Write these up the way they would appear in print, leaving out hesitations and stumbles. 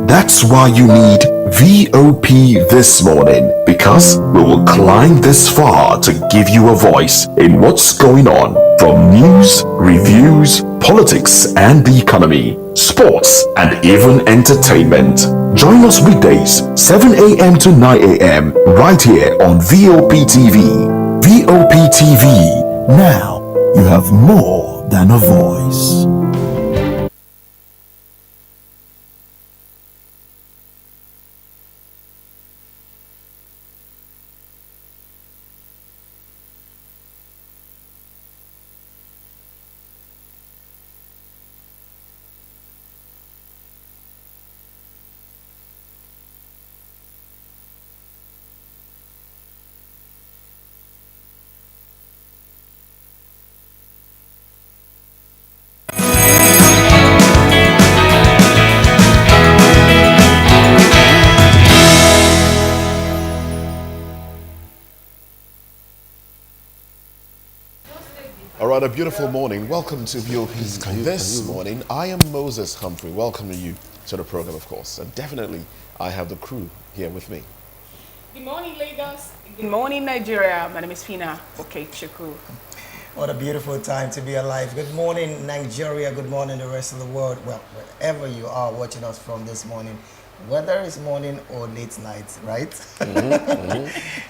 That's why you need VOP this morning, because we will climb this far to give you a voice in what's going on, from news, reviews, politics and the economy, sports and even entertainment. Join us weekdays 7 a.m. to 9 a.m. right here on VOP TV. VOP TV. Now you have more than a voice. A beautiful morning. Welcome to VOP this morning. I am Moses Humphrey. Welcoming you to the program, of course. And definitely, I have the crew here with me. Good morning, Lagos. Good morning, Nigeria. My name is Fina Okechukwu. What a beautiful time to be alive. Good morning, Nigeria. Good morning, the rest of the world. Well, wherever you are watching us from this morning, whether it's morning or late night, right?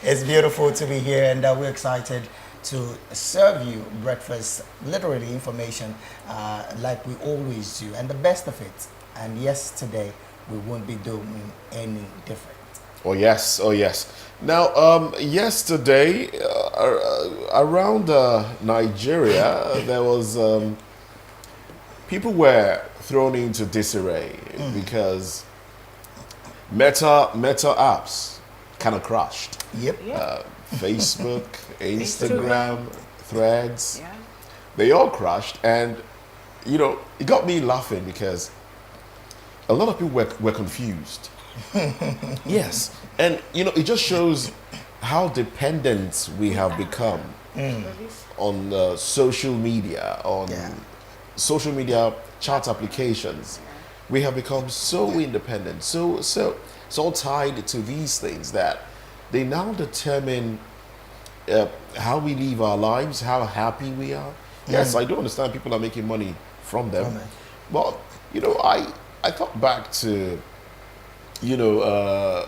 It's beautiful to be here, and we're excited to serve you breakfast, literally information, like we always do. And the best of it, and yes, today, we won't be doing any different. Oh, yes. Oh, yes. Now, yesterday, around Nigeria, there was, people were thrown into disarray because Meta apps kind of crashed. Yep. Facebook, Instagram, Threads, they all crashed. And, you know, it got me laughing because a lot of people were confused. Yes. And, you know, it just shows how dependent we have become on social media, social media chat applications. We have become so independent, so tied to these things that they now determine how we live our lives, how happy we are. Yes, I do understand people are making money from them. But, you know, I thought back to, you know,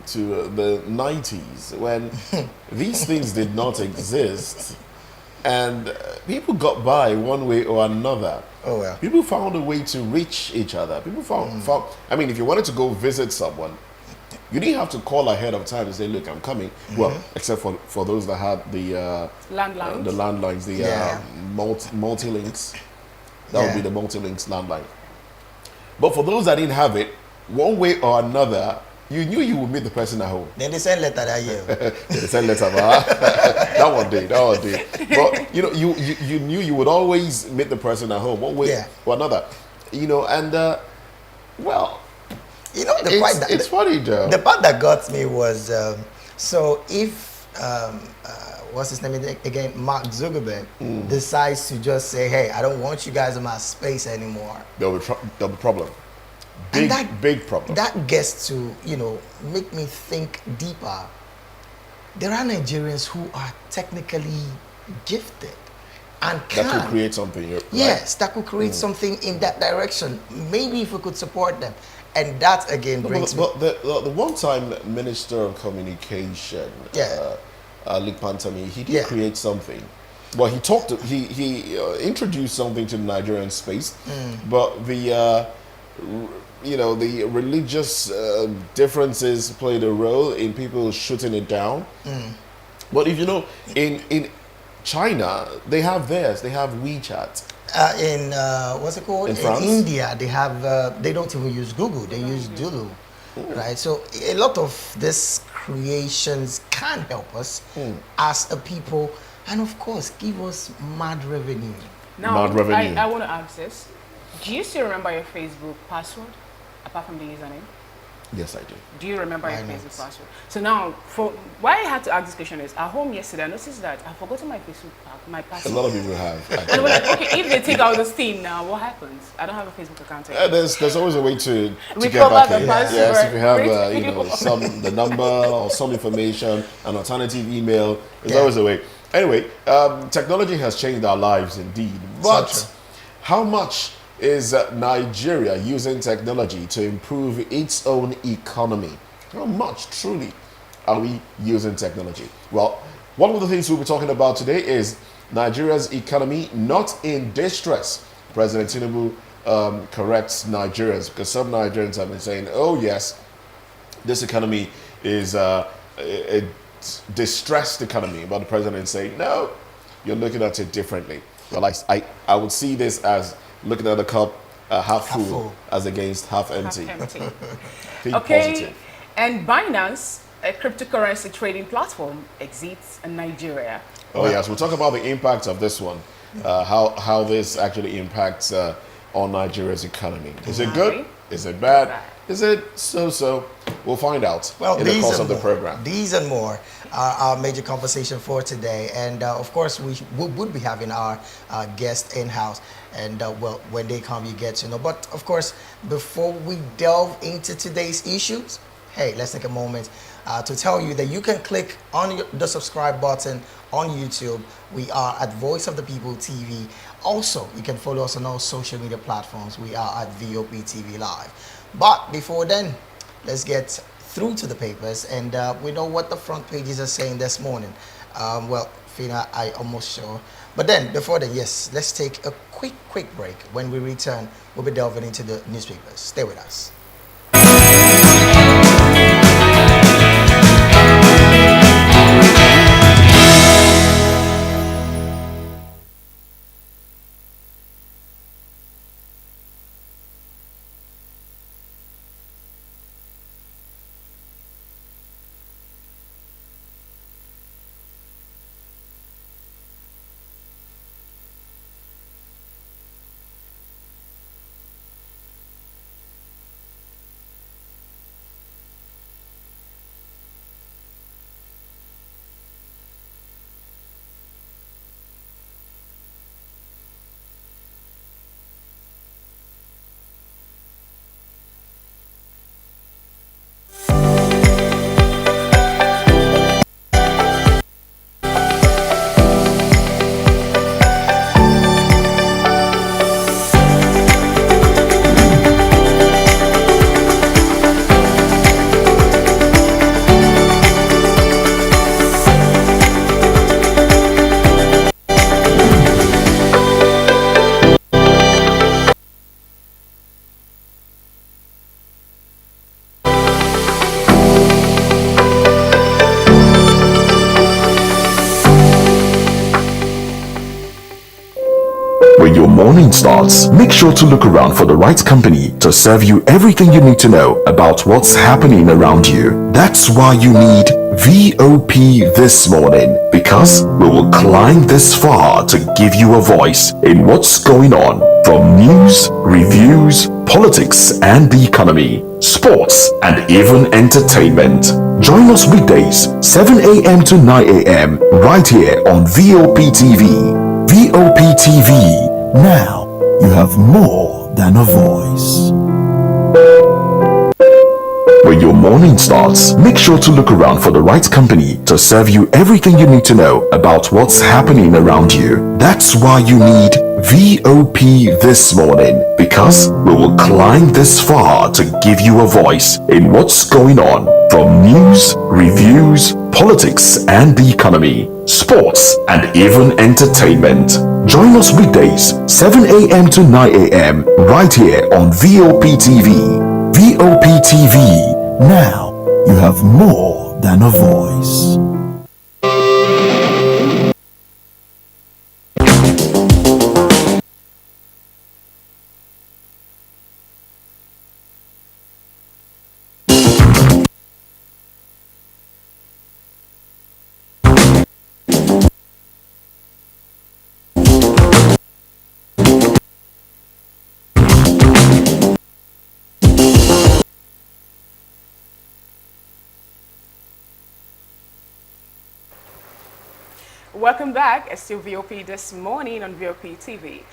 to the 90s when these things did not exist. And people got by one way or another. Oh, yeah. People found a way to reach each other. People found, I mean, if you wanted to go visit someone, you didn't have to call ahead of time and say, look, I'm coming. Well, except for those that had the landlines, multi-links. That would be the multi-links landline. But for those that didn't have it, one way or another, you knew you would meet the person at home. Then they sent letter that year. They sent letter, that one did. But, you know, you knew you would always meet the person at home, one way or another. You know, and, well... You know, it's funny, Joe. The part that got me was, so if, what's his name again, Mark Zuckerberg, decides to just say, hey, I don't want you guys in my space anymore. There'll be problem. Big problem. That gets to, you know, make me think deeper. There are Nigerians who are technically gifted and can. That could create something. Right? Yes, that could create something in that direction. Maybe if we could support them. And that again brings me. But the one-time Minister of Communication, Lik Pantami, he did create something. Well, he introduced something to the Nigerian space, but the you know, the religious differences played a role in people shooting it down. But if you know, in China, they have theirs. They have WeChat. In what's it called? In India, they have. They don't even use Google. They use Dulu, right? So a lot of these creations can help us as a people, and of course, give us mad revenue. Now, I want to ask this: do you still remember your Facebook password, apart from the username? Yes, I do. Do you remember your Why not? Facebook password? So now, for why I had to ask this question is, at home yesterday, I noticed that I've forgotten my my A password. lot of people have. And Actually. we're like, okay, if they take out this thing now, what happens? I don't have a Facebook account anymore. There's always a way to get Recover back the in. password. Yes, if you have Create you know video. the number or some information, an alternative email, there's Yeah. always a way. Anyway, technology has changed our lives indeed. But true. how much is Nigeria using technology to improve its own economy? How much truly are we using technology? Well, one of the things we'll be talking about today is Nigeria's economy not in distress. President Tinubu corrects Nigerians because some Nigerians have been saying, oh yes, this economy is a distressed economy. But the president is saying, no, you're looking at it differently. Well, I would see this as looking at the cup half full as against half empty. Half empty. Think Okay, positive. and Binance, a cryptocurrency trading platform, exits in Nigeria. Oh yes, we'll talk about the impact of this one, how this actually impacts on Nigeria's economy. Is it good? Is it bad? Is it so? We'll find out Well, in the these course and of the more. program. These and more are our major conversation for today, and of course we would be having our guest in house, and well, when they come, you get to know. But of course, before we delve into today's issues, hey, let's take a moment to tell you that you can click on the subscribe button on YouTube. We are at Voice of the People TV. Also, you can follow us on all social media platforms. We are at VOP TV Live. But before then, let's get through to the papers, and we know what the front pages are saying this morning. Well, Fina, I almost sure. But then, before then, yes, let's take a quick break. When we return, we'll be delving into the newspapers. Stay with us. When your morning starts, make sure to look around for the right company to serve you everything you need to know about what's happening around you. That's why you need VOP this morning, because we will climb this far to give you a voice in what's going on, from news, reviews, politics and the economy, sports and even entertainment. Join us weekdays 7 a.m. to 9 a.m. right here on VOP TV. VOP TV. Now you have more than a voice. When your morning starts, make sure to look around for the right company to serve you everything you need to know about what's happening around you. That's why you need VOP this morning, because we will climb this far to give you a voice in what's going on, from news, reviews, politics and the economy, sports and even entertainment. Join us weekdays 7 a.m. to 9 a.m. right here on VOP TV. VOP TV. Now you have more than a voice. Welcome back. It's still VOP this morning on VOP TV.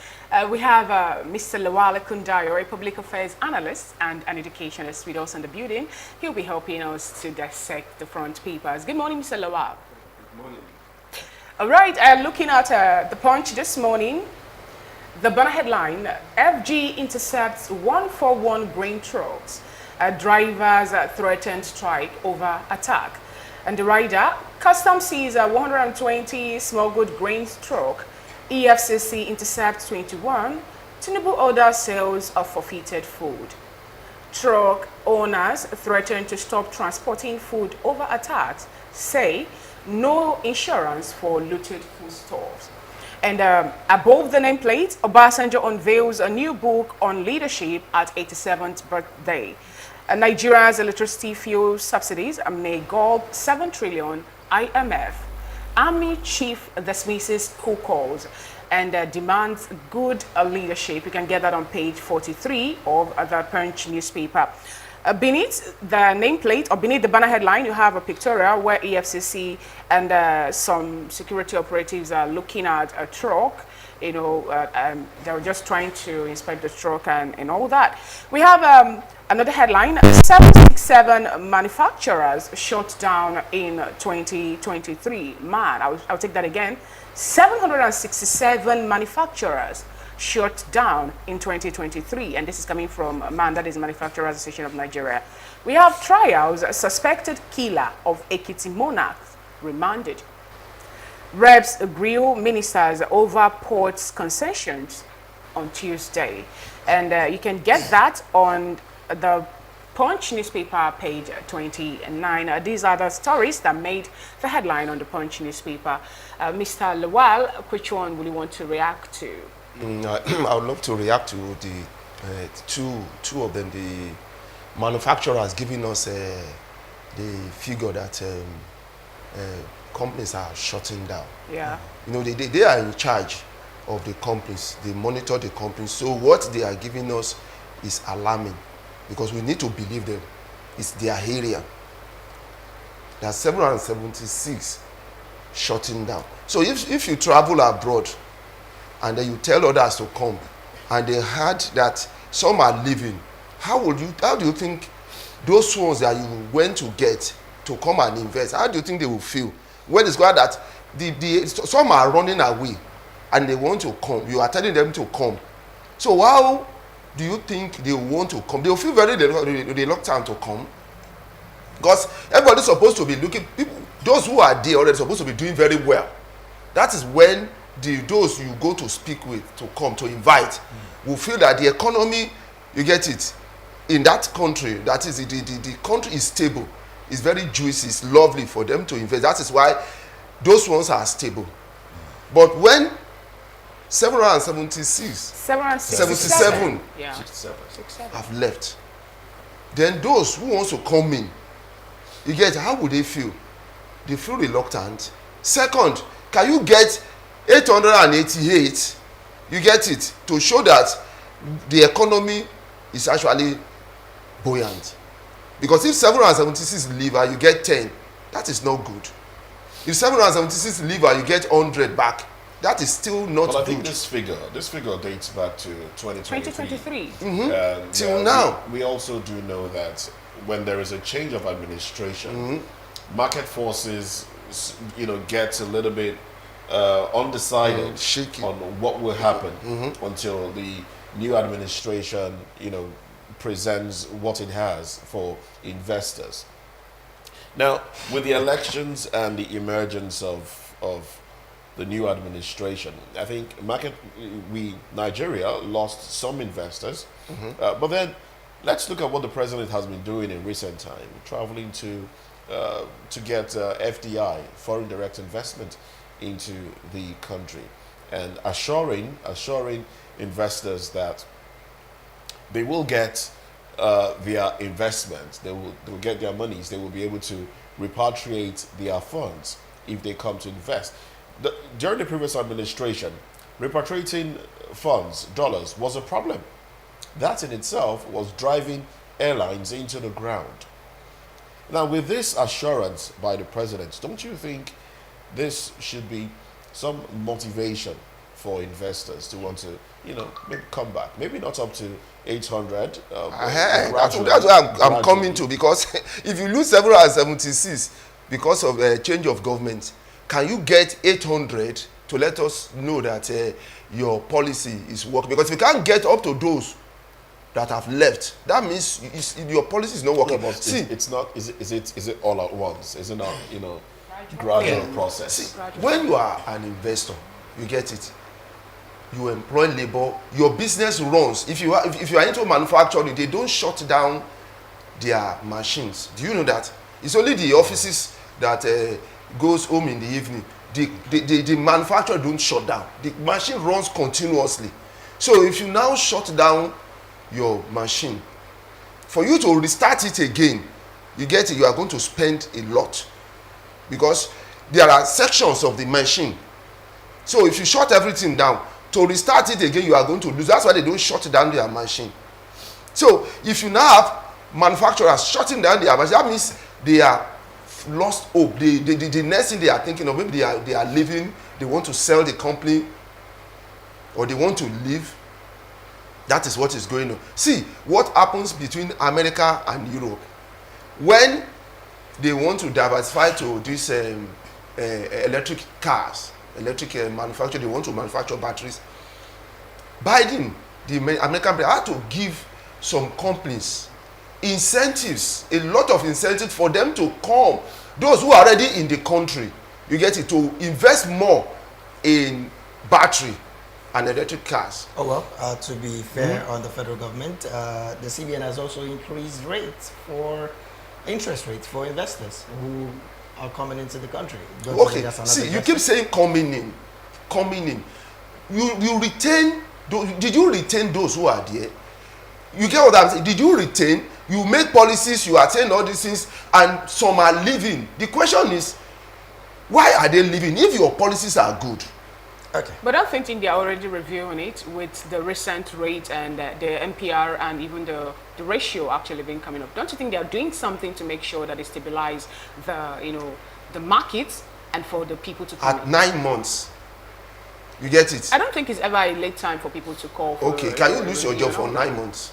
We have Mr. Lawale Kundayo, a public affairs analyst and an educationist with us in the building. He'll be helping us to dissect the front papers. Good morning, Mr. Lawale. Good morning. All right, looking at the Punch this morning, the banner headline, FG intercepts 141 grain trucks. Drivers threatened strike over attack. And the rider, Customs sees 120 smuggled grain truck. EFCC intercepts 21. Tinubu orders sales of forfeited food. Truck owners threaten to stop transporting food over attacks, say no insurance for looted foodstuffs. And above the nameplate, Obasanjo unveils a new book on leadership at 87th birthday. Nigeria's electricity fuel subsidies may gulp 7 trillion IMF. Army chief dismisses coup calls and demands good leadership. You can get that on page 43 of the Punch newspaper. Beneath the nameplate, or beneath the banner headline, you have a pictorial where EFCC and some security operatives are looking at a truck. You know, they were just trying to inspect the truck and all that. We have another headline, 767 manufacturers shut down in 2023. Man, I'll take that again. 767 manufacturers shut down in 2023, and this is coming from MAN, that is Manufacturers Association of Nigeria. We have trials, suspected killer of Ekiti monarchs remanded. Reps grill ministers over ports concessions on Tuesday, and you can get that on the Punch newspaper, page 29. These are the stories that made the headline on the Punch newspaper. Mr. Lawal, which one will you want to react to? I would love to react to the two of them. The manufacturers giving us the figure that companies are shutting down. Yeah. You know, they are in charge of the companies. They monitor the companies. So what they are giving us is alarming, because we need to believe them. It's their area. There are 776 shutting down. So if you travel abroad and then you tell others to come, and they heard that some are leaving, how do you think those ones that you went to get to come and invest, how do you think they will feel when it's got that some are running away and they want to come, you are telling them to come? So how do you think they want to come? They will feel very reluctant to come, because everybody's supposed to be looking, people, those who are there already supposed to be doing very well. That is when those you go to speak with, to come, to invite, will feel that the economy, you get it, in that country, that is, the country is stable, it's very juicy, it's lovely for them to invest. That is why those ones are stable. But when 777 Yeah. 67. have left, then those who want to come in, you get, how would they feel? They feel reluctant. Second, can you get 888, you get it, to show that the economy is actually buoyant? Because if 776 leave and you get 10, that is not good. If 776 leave and you get 100 back, that is still not Well, I good. think this figure dates back to 2023. 2023. Till now. We also do know that when there is a change of administration, market forces, get a little bit undecided shaky on what will happen until the new administration, presents what it has for investors. Now, with the elections and the emergence of the new administration, I think Nigeria lost some investors. But then let's look at what the president has been doing in recent time, traveling to get FDI, foreign direct investment, into the country, and assuring investors that they will get their investments, they will get their monies, they will be able to repatriate their funds if they come to invest. During the previous administration, repatriating funds, dollars, was a problem. That in itself was driving airlines into the ground. Now, with this assurance by the president, don't you think this should be some motivation for investors to want to, maybe come back. Maybe not up to 800. That's where I'm coming to, because if you lose 776 because of a change of government, can you get 800 to let us know that your policy is working? Because if you can't get up to those that have left, that means your policy is not working. No, See, it's not. Is it all at once? Is it not? Gradual process. See, when you are an investor, you get it. You employ labor. Your business runs. If you are into manufacturing, they don't shut down their machines. Do you know that? It's only the offices that goes home in the evening. The manufacturer don't shut down. The machine runs continuously. So if you now shut down your machine, for you to restart it again, you get it, you are going to spend a lot, because there are sections of the machine. So if you shut everything down, to restart it again, you are going to lose. That's why they don't shut down their machine. So if you now have manufacturers shutting down their machine, that means they are lost hope. The next thing they are thinking of, maybe they are leaving, they want to sell the company, or they want to leave. That is what is going on. See what happens between America and Europe when they want to diversify to this electric cars, electric manufacture. They want to manufacture batteries. Biden, the American president, had to give some companies incentives, a lot of incentives for them to come. Those who are already in the country, you get it, to invest more in battery and electric cars. Oh well, to be fair on the federal government, the CBN has also increased interest rates for investors who are coming into the country. Okay, see, you keep saying coming in. You retain, did you retain those who are there? You get what I'm saying? Did you retain? You make policies, you attain all these things, and some are leaving. The question is, why are they leaving if your policies are good? Okay. But I'm thinking they're already reviewing it with the recent rate and the MPR and even the ratio actually being coming up. Don't you think they're doing something to make sure that they stabilize the markets and for the people to come At 9 months, you get it? I don't think it's ever a late time for people to call for, Okay, can you lose your job for 9 months?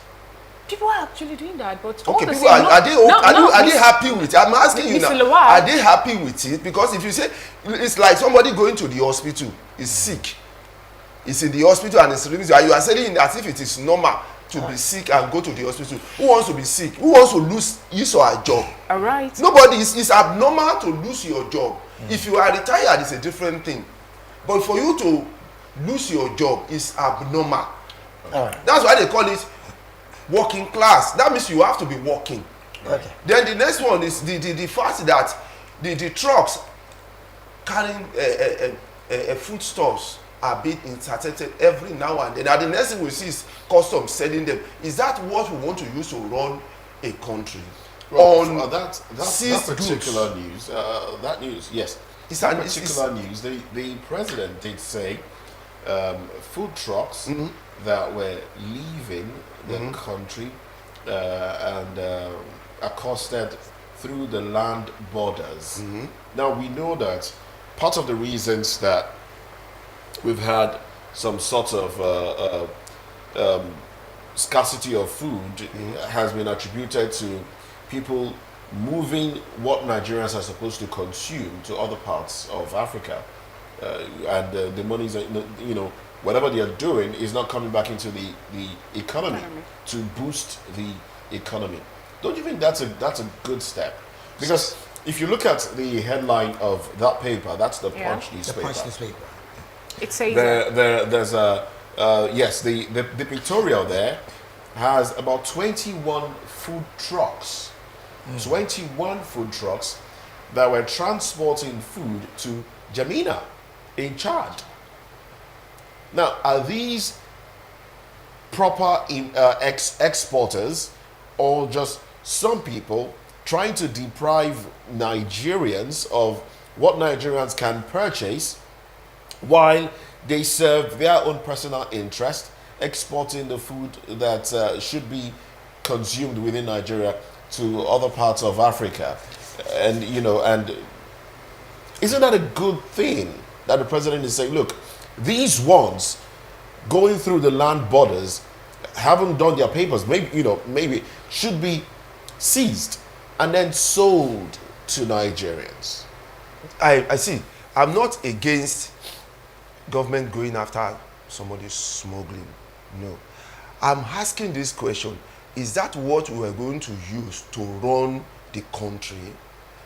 People are actually doing that, but Okay, people are they happy with it? I'm asking you now. Are they happy with it? Because if you say, it's like somebody going to the hospital is sick, is in the hospital and is you are saying as if it is normal to be sick and go to the hospital. Who wants to be sick? Who wants to lose his or her job? All right. Nobody. Is abnormal to lose your job. If you are retired, it's a different thing. But for you to lose your job is abnormal. That's why they call it working class. That means you have to be working. Okay. Then the next one is the fact that the trucks carrying foodstuffs are being inserted every now and then. And the next thing we see is customs selling them. Is that what we want to use to run a country? Well, on that particular news, that news, yes. It's that particular news, the president did say food trucks that were leaving the country and accosted through the land borders. Now we know that part of the reasons that we've had some sort of scarcity of food has been attributed to people moving what Nigerians are supposed to consume to other parts of Africa, and the monies, whatever they are doing is not coming back into the economy to boost the economy. Don't you think that's a good step? Because if you look at the headline of that paper, that's the Punch newspaper. The Punch newspaper. It says there's a yes, the pictorial there has about 21 food trucks. 21 food trucks that were transporting food to Jamina in Chad. Now, are these proper exporters, or just some people trying to deprive Nigerians of what Nigerians can purchase while they serve their own personal interest, exporting the food that should be consumed within Nigeria to other parts of Africa? And and isn't that a good thing? that the president is saying, look, these ones going through the land borders haven't done their papers, maybe should be seized and then sold to Nigerians. I see. I'm not against government going after somebody smuggling. No. I'm asking this question. Is that what we are going to use to run the country?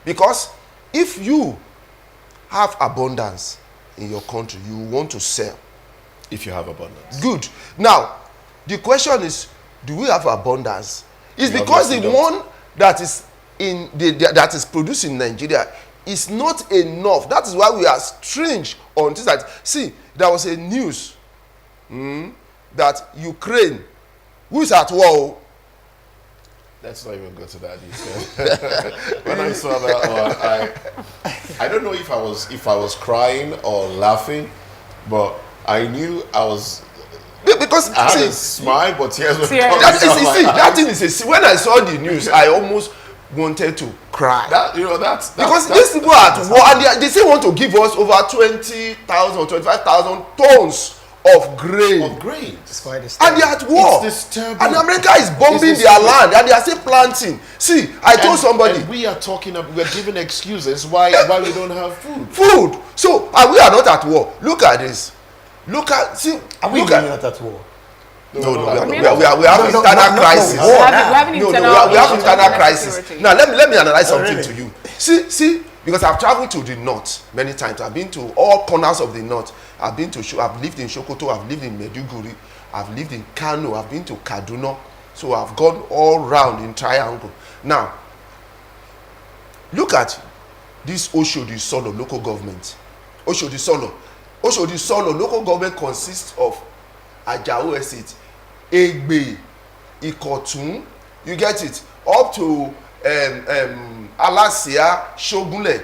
Because if you have abundance in your country, you want to sell. If you have abundance. Good. Now, the question is, do we have abundance? It's We because the obviously don't. one that is that is produced in Nigeria is not enough. That is why we are strange on this. That see, there was a news that Ukraine, who is at war. Let's not even go to that detail. When I saw that one, I don't know if I was crying or laughing, but I knew I was. Because I had a see, smile, but tears were Tears. coming that down is, my see, eyes. that thing is a, when I saw the news, I almost wanted to cry. That's Because that's- these people are at war and they still want to give us over 20,000 or 25,000 tons of grain. of grains. It's quite And disturbing. they are at war. It's disturbing. And America is bombing It's their disturbing. land and they are still planting. See, I told somebody, And we are talking. We're giving excuses why we don't have food. food. So, and we are not at war. Look at this. Look at, see, Are we look really at. not at war? No, we No, have no, internal no, crisis. war We now. have No, internal we have issues internal of crisis. security. Now, let me analyze something really? to you. See, because I've traveled to the north many times. I've been to all corners of the north. I've lived in Sokoto, I've lived in Meduguri, I've lived in Kano, I've been to Kaduna. So I've gone all round in triangle. Now, look at this Oshodi Solo local government. Oshodi Solo local government consists of Ajao Estate, Egbe, Ikotun, you get it, up to Alasia, Shogunle,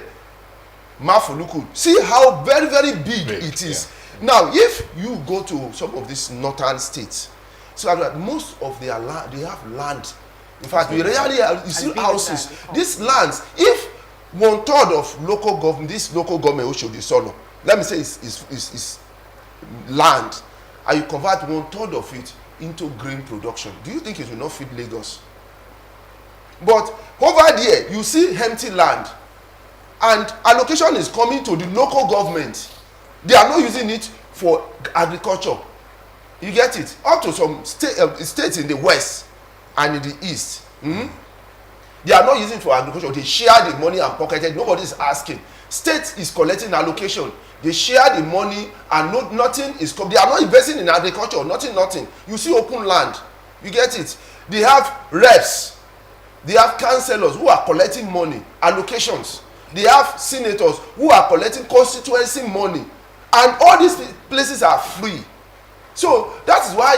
Mafuluku. See how very, very big it is. Now, if you go to some of these northern states, so that most of their land, they have land. In fact, we rarely you see big as houses. land. These lands, if 1/3 of local government, this local government Oshodi Solo, let me say is land, and you convert 1/3 of it into grain production, do you think it will not feed Lagos? But over there, you see empty land, and allocation is coming to the local government. They are not using it for agriculture. You get it? Up to some states in the west and in the east. They are not using it for agriculture. They share the money and pocket it. Nobody is asking. State is collecting allocation. They share the money and nothing is they are not investing in agriculture. Nothing. You see open land. You get it? They have reps. They have councillors who are collecting money, allocations. They have senators who are collecting constituency money. And all these places are free. So that is why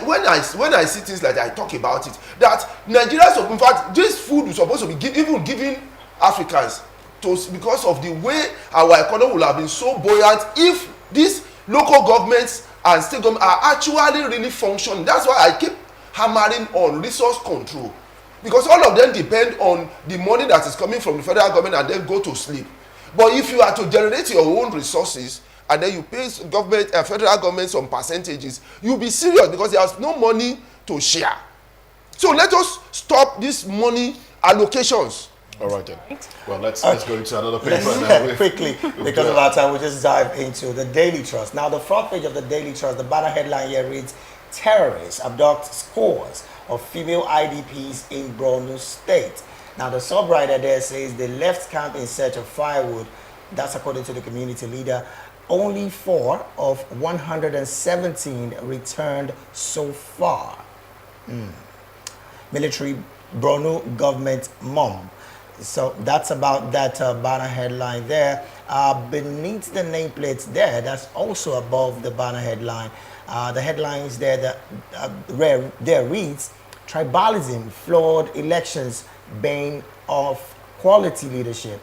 when I see things like that, I talk about it. That Nigeria, in fact, this food is supposed to be given Africans because of the way our economy will have been so buoyant if these local governments and state governments are actually really functioning. That's why I keep hammering on resource control, because all of them depend on the money that is coming from the federal government and then go to sleep. But if you are to generate your own resources and then you pay government, federal government some percentages, you'll be serious because there's no money to share. So let us stop this money allocations. All right then. Well, let's go into another paper now. Let's quickly, because of our time, we'll just dive into the Daily Trust. Now, the front page of the Daily Trust, the banner headline here reads, "Terrorists abduct scores of female IDPs in Borno State." Now, the sub-writer there says they left camp in search of firewood. That's according to the community leader. Only 4 of 117 returned so far. Military Borno government mom. So that's about that banner headline there. Beneath the nameplates there, that's also above the banner headline. The headlines there that there reads, "Tribalism, flawed elections, bane of quality leadership."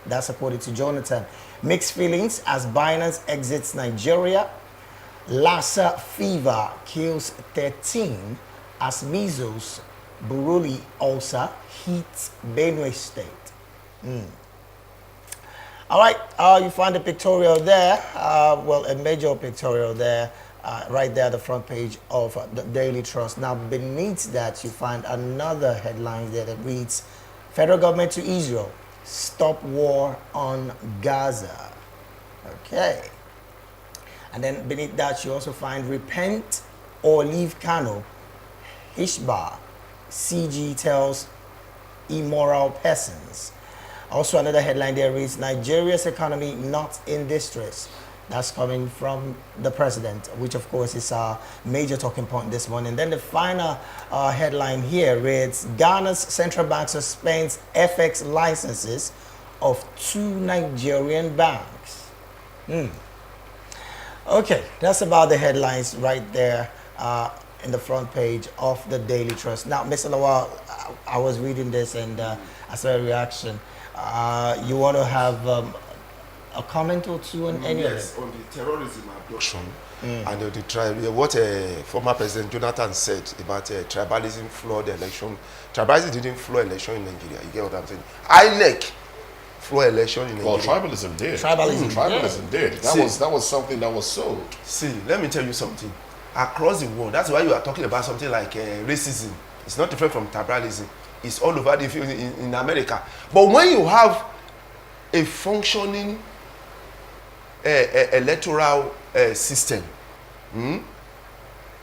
That's according to Jonathan. Mixed feelings as Binance exits Nigeria. Lassa fever kills 13 as measles, Buruli ulcer hits Benue State. All right, you find a pictorial there, well, a major pictorial there, right there at the front page of the Daily Trust. Now, beneath that, you find another headline there that reads, Federal Government to Israel, Stop War on Gaza. Okay. And then beneath that, you also find Repent or Leave Kano, Ishbar, CG tells immoral persons. Also, another headline there reads, Nigeria's economy not in distress. That's coming from the president, which of course is a major talking point this morning. Then the final headline here reads, Ghana's central bank suspends FX licenses of 2 Nigerian banks. Okay, that's about the headlines right there in the front page of the Daily Trust. Now, Mr. Lawal, I was reading this and I saw a reaction. You want to have a comment or two on any of it? On the terrorism abduction and the tribe, what former President Jonathan said about tribalism flawed election. Tribalism didn't flaw election in Nigeria. You get what I'm saying? INEC flaw election in Nigeria. Well, tribalism did. Tribalism did. That was something that was sold. See, let me tell you something. Across the world, that's why you are talking about something like racism. It's not different from tribalism. It's all over the field in America. But when you have a functioning electoral system,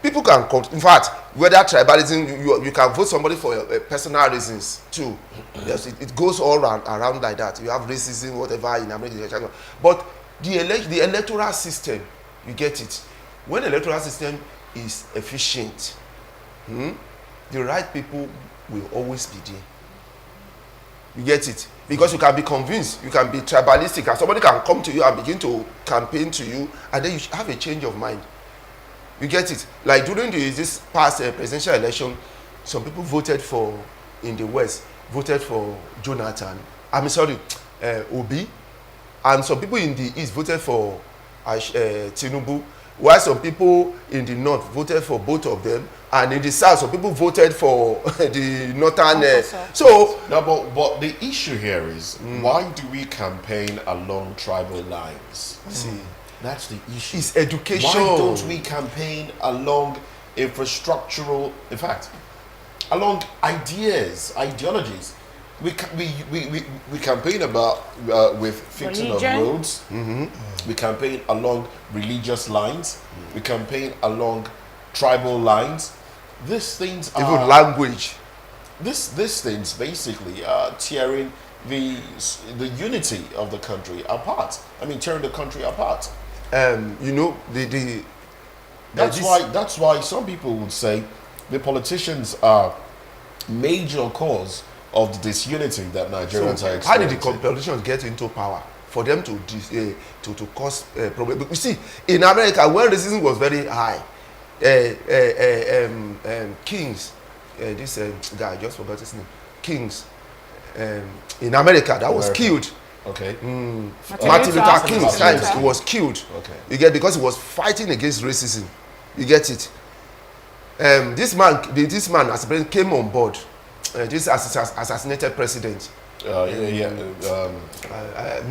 people can come. In fact, whether tribalism, you can vote somebody for personal reasons too. Yes, it goes all around like that. You have racism, whatever in America. But the electoral system, you get it. When the electoral system is efficient, the right people will always be there. You get it? Because you can be convinced, you can be tribalistic, and somebody can come to you and begin to campaign to you, and then you have a change of mind. You get it? Like during this past presidential election, some people voted for, in the West, voted for Jonathan. Obi. And some people in the East voted for Tinubu. While some people in the North voted for both of them. And in the South, some people voted for the Northern. No, but the issue here is, why do we campaign along tribal lines? See, that's the issue. It's education. Why don't we campaign along infrastructural, in fact, along ideologies? We campaign about with fixing of roads. We campaign along religious lines. We campaign along tribal lines. These things are even language. These things basically are tearing the unity of the country apart. I mean, tearing the country apart. You know, that's why some people would say the politicians are major cause of the disunity that Nigerians are experiencing. How did the politicians get into power? For them to cause problems. You see, in America, when racism was very high, Kings, this guy, I just forgot his name, Kings, in America, that was killed. Okay. Martin Luther King's times, he was killed. Okay. You get, because he was fighting against racism. You get it? This man as president came on board. This assassinated president. Me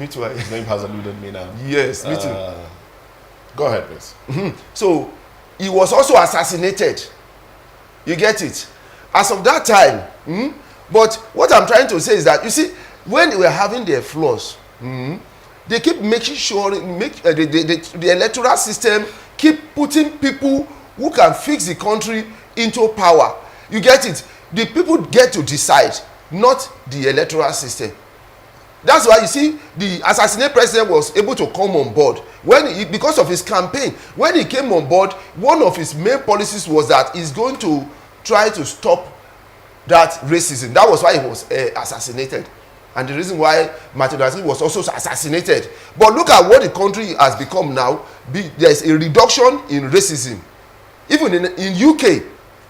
too. His name has eluded me now. Yes, me too. Go ahead, please. So he was also assassinated. You get it? As of that time, but what I'm trying to say is that, you see, when they were having their flaws, they keep making sure the electoral system keep putting people who can fix the country into power. You get it? The people get to decide, not the electoral system. That's why you see the assassinated president was able to come on board because of his campaign. When he came on board, one of his main policies was that he's going to try to stop that racism. That was why he was assassinated, and the reason why Martin Luther King was also assassinated. But look at what the country has become now. There's a reduction in racism, even in UK.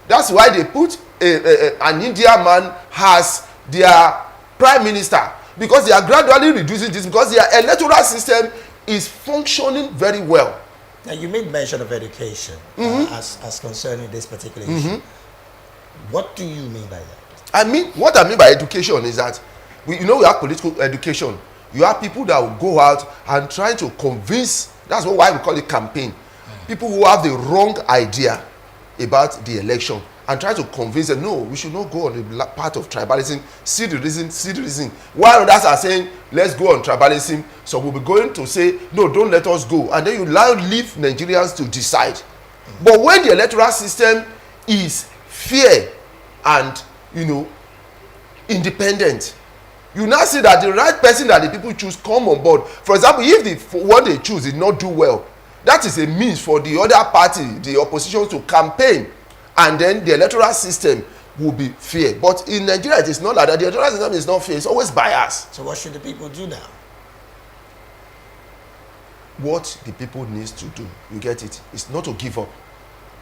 That's why they put an Indian man as their prime minister, because they are gradually reducing this, because their electoral system is functioning very well. Now, you made mention of education as concerning this particular issue. What do you mean by that? What I mean by education is that we have political education, You have people that will go out and try to convince, that's why we call it campaign. People who have the wrong idea about the election and try to convince them, no, we should not go on the path of tribalism. See the reason. While others are saying, let's go on tribalism, so we'll be going to say, no, don't let us go. And then you leave Nigerians to decide. But when the electoral system is fair and, independent, you now see that the right person that the people choose come on board. For example, if the one they choose did not do well, that is a means for the other party, the opposition, to campaign, and then the electoral system will be fair. But in Nigeria, it is not like that. The electoral system is not fair. It's always biased. So what should the people do now? What the people needs to do, you get it, is not to give up.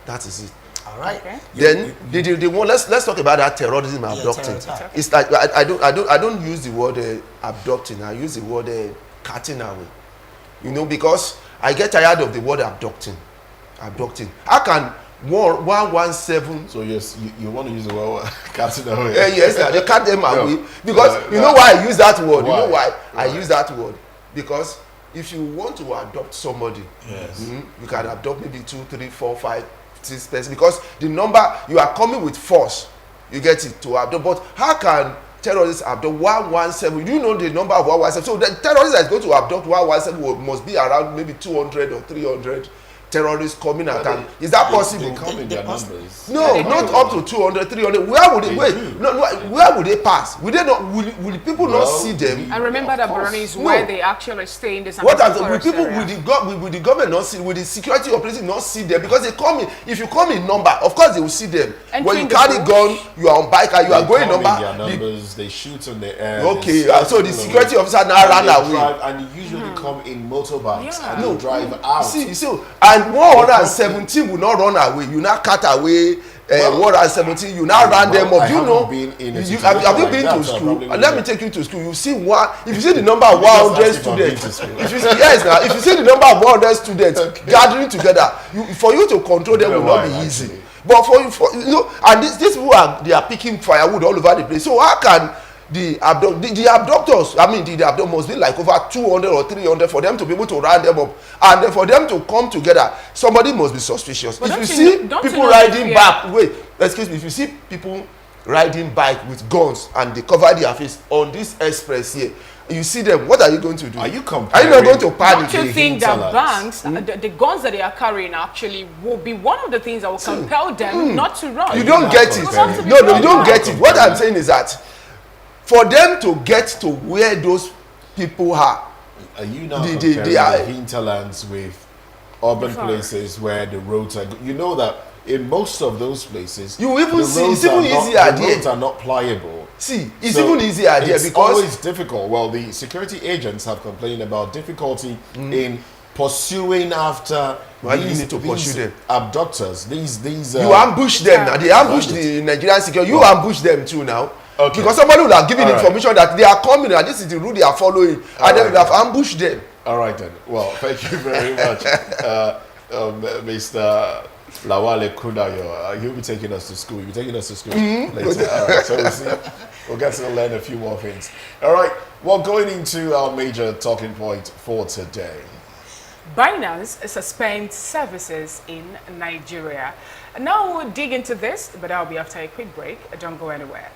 That is it. All right. Okay. Then the one, let's talk about that terrorism abducting. terror. It's like I don't use the word abducting. I use the word cutting away. Because I get tired of the word abducting. How can 117? So yes, you want to use the word cutting away? Yes, they cut them away. No. Because you know why I use that word? Why? You know why I Why? use that word? Because if you want to adopt somebody, Yes. you can adopt maybe 2, 3, 4, 5, 6 persons, because the number you are coming with force, you get it, to adopt. But how can terrorists abduct 117? You know the number of 117. So the terrorist that is going to abduct 117 must be around maybe 200 or 300 terrorists coming at time. Is that possible? They come in their They- numbers. No, They not do. up to 200, 300. Where would they They wait? do. No, where would they pass? Will they not? Will people not see them? I remember Of that course. Borno is No. where they actually stay in this. What are will forest people area. will the government not see? Will the security operators not see them? Because they come in. If you come in number, of course they will see them. Entering When you the carry bush. gun, you are on bike and you are They going come in number. their the- numbers, they shoot on the air. Okay, they so the people security away, officer now and ran they away. drive, and you usually come in motorbikes Yeah. and No. you drive out. See, and 117 will not run away. You now cut away. Well, 117, you now run them I up. You haven't know, been in a have situation you like been that, to so I school? probably Let wouldn't. me take you to school. You see one. If you see the number of Just 100 ask if I've been students, to school. if you see, yes, now if you see the number of 100 students gathering together, for you to control them will not be Why, easy. actually? But and these people they are picking firewood all over the place. So how can the abductors, the abductor must be like over 200 or 300 for them to be able to round them up, and then for them to come together, somebody must be suspicious. But If you don't see you know people the riding fear? back, wait, excuse me, if you see people riding bike with guns and they cover their face on this express here, you see them, what are you going to do? Are you not comparing? going to panic? Don't you think that hinterlands. banks, the guns that they are carrying actually will be one of the things that will compel them not to run? You don't get it. comparing. No, you don't Not get it. What I'm saying is that for them to get to where those people are, Are you now They- comparing they are- the hinterlands with urban Far. places where the roads are? You know that in most of those places, You even the see- roads it's even are not- easier the there. roads are not pliable. see, it's So even easier there it's because always difficult. Well, the security agents have complained about difficulty in pursuing after Why you need to pursue them? abductors. These you ambush them now. They ambush Bandits. the Nigerian security. You ambush them too now. Okay. Because somebody will have given All right. information that they are coming and this is the route they are following, All and then right. we have ambushed them. All right then. Well, thank you very much, Mr. Lawale Kudayo. You'll be taking us to school. You'll be taking us to school later. All right. So we'll see. We'll get to learn a few more things. All right. Well, going into our major talking point for today. Binance suspends services in Nigeria. Now we'll dig into this, but that'll be after a quick break. Don't go anywhere.